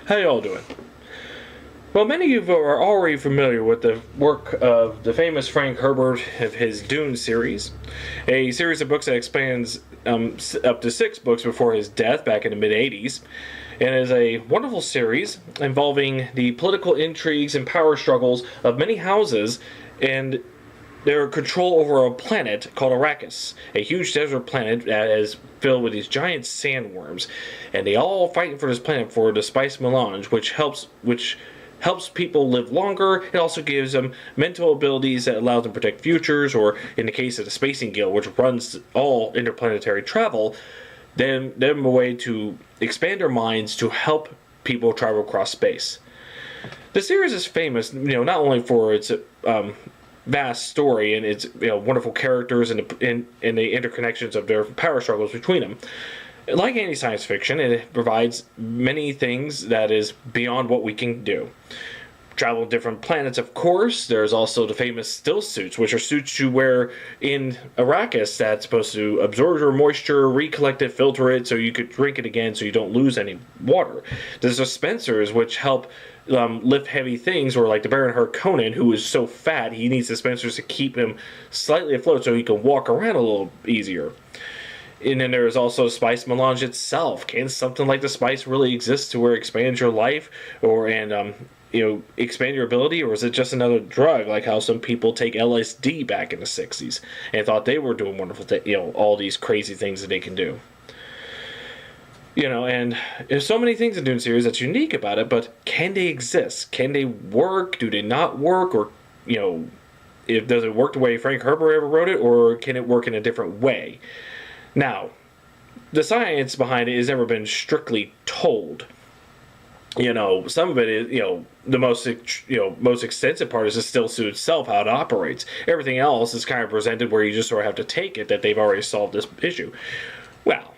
How y'all doing? Well, many of you are already familiar with the work of the famous Frank Herbert of his Dune series, a series of books that expands up to 6 books before his death back in the mid-80s, and is a wonderful series involving the political intrigues and power struggles of many houses and their control over a planet called Arrakis, a huge desert planet that is filled with these giant sandworms, and they all fighting for this planet for the spice melange, which helps people live longer. It also gives them mental abilities that allow them to predict futures, or in the case of the Spacing Guild, which runs all interplanetary travel, them a way to expand their minds to help people travel across space. The series is famous, not only for its vast story and its wonderful characters and the interconnections of their power struggles between them. Like any science fiction, it provides many things that is beyond what we can do. Travel to different planets, of course. There's also the famous stillsuits, which are suits you wear in Arrakis that's supposed to absorb your moisture, recollect it, filter it, so you could drink it again so you don't lose any water. There's dispensers, which help lift heavy things, or like the Baron Harkonnen, who is so fat, he needs dispensers to keep him slightly afloat so he can walk around a little easier. And then there's also spice melange itself. Can something like the spice really exist to where it expands your life, expand your ability, or is it just another drug, like how some people take LSD back in the 60s and thought they were doing wonderful all these crazy things that they can do. And there's so many things in Dune series that's unique about it, but can they exist? Can they work? Do they not work? Or, does it work the way Frank Herbert ever wrote it, or can it work in a different way? Now, the science behind it has never been strictly told. Some of it is, the most extensive part is the stillsuit itself, how it operates. Everything else is kind of presented where you just sort of have to take it that they've already solved this issue. Well,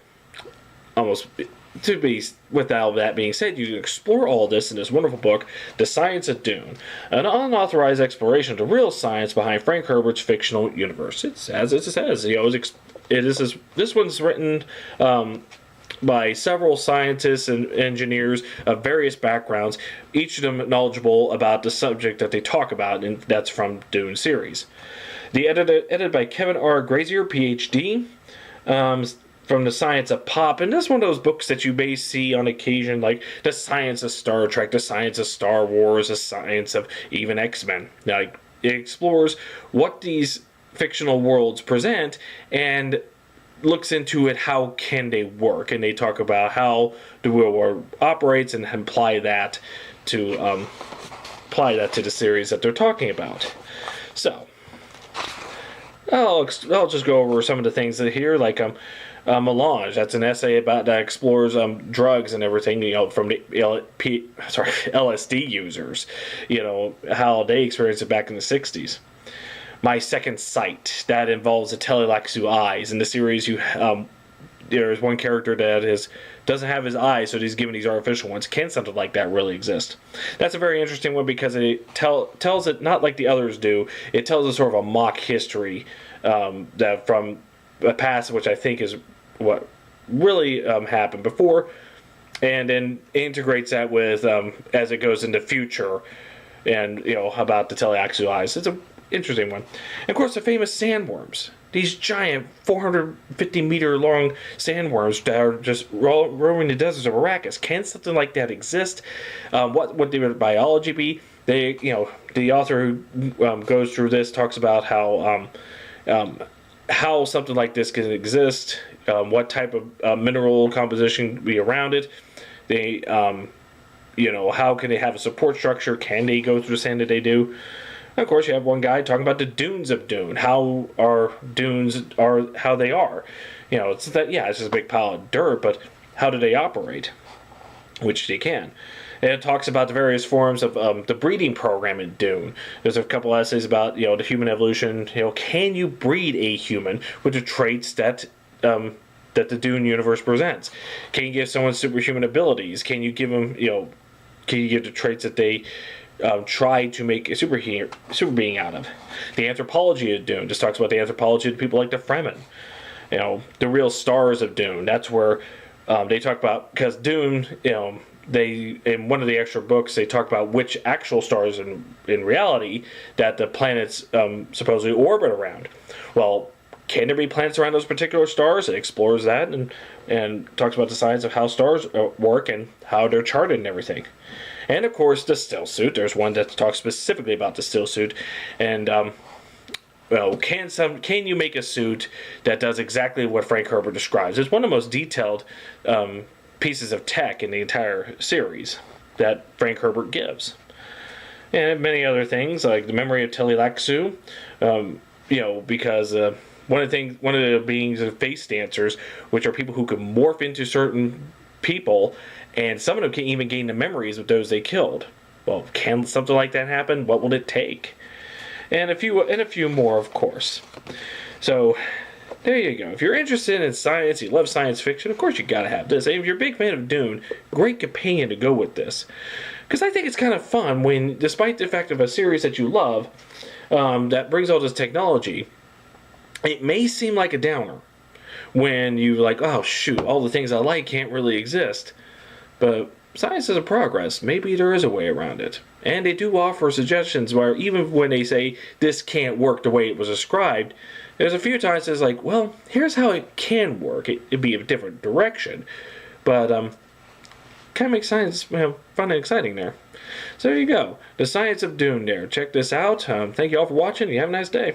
with all that being said, you can explore all this in this wonderful book, The Science of Dune, an unauthorized exploration of the real science behind Frank Herbert's fictional universe. It's as it says. This one's written by several scientists and engineers of various backgrounds, each of them knowledgeable about the subject that they talk about, and that's from Dune series. The edited by Kevin R. Grazier, PhD. From The Science of Pop, and that's one of those books that you may see on occasion, like The Science of Star Trek, The Science of Star Wars, The Science of even X-Men. Like, it explores what these fictional worlds present and looks into it, how can they work, and they talk about how the real world operates and apply that to the series that they're talking about. So, I'll just go over some of the things that here, like Melange. That's an essay that explores drugs and everything, from the LSD users, how they experienced it back in the 60s. My Second Sight, that involves the Telelaxu eyes. In the series, there's one character that doesn't have his eyes, so he's given these artificial ones. Can something like that really exist? That's a very interesting one because it tells it not like the others do. It tells a sort of a mock history that from a past, which I think is what really happened before, and then integrates that with as it goes into future, and about the Telelaxu eyes. It's an interesting one. And of course, the famous sandworms. These giant 450-meter long sandworms that are just roaming the deserts of Arrakis. Can something like that exist? What would their biology be? The author who goes through this talks about how something like this can exist, what type of mineral composition could be around it. They, how can they have a support structure? Can they go through the sand that they do? And of course, you have one guy talking about the dunes of Dune. How are dunes how they are? It's just a big pile of dirt, but how do they operate? Which they can. And it talks about the various forms of the breeding program in Dune. There's a couple essays about the human evolution. Can you breed a human with the traits that the Dune universe presents? Can you give someone superhuman abilities? Can you give them Can you give the traits that they try to make a super being out of? The anthropology of Dune just talks about the anthropology of people like the Fremen. The real stars of Dune. That's where they talk about, because Dune, they in one of the extra books they talk about which actual stars in reality that the planets supposedly orbit around. Well, can there be planets around those particular stars? It explores that and talks about the science of how stars work and how they're charted and everything. And of course, the still suit. There's one that talks specifically about the still suit, and well, can you make a suit that does exactly what Frank Herbert describes? It's one of the most detailed pieces of tech in the entire series that Frank Herbert gives, and many other things like the memory of Telilaxu. Because one of the beings of face dancers, which are people who can morph into certain people, and some of them can even gain the memories of those they killed. Well, can something like that happen? What will it take? And a few more, of course. So there you go. If you're interested in science, you love science fiction, of course you gotta have this. And if you're a big fan of Dune, great companion to go with this. Because I think it's kind of fun when, despite the fact of a series that you love, that brings all this technology, it may seem like a downer when you're like, oh shoot, all the things I like can't really exist. But science is a progress. Maybe there is a way around it. And they do offer suggestions where even when they say this can't work the way it was described, there's a few times it's like, well, here's how it can work. It'd be a different direction. But kind of makes science fun and exciting there. So there you go. The Science of Dune there. Check this out. Thank you all for watching. You have a nice day.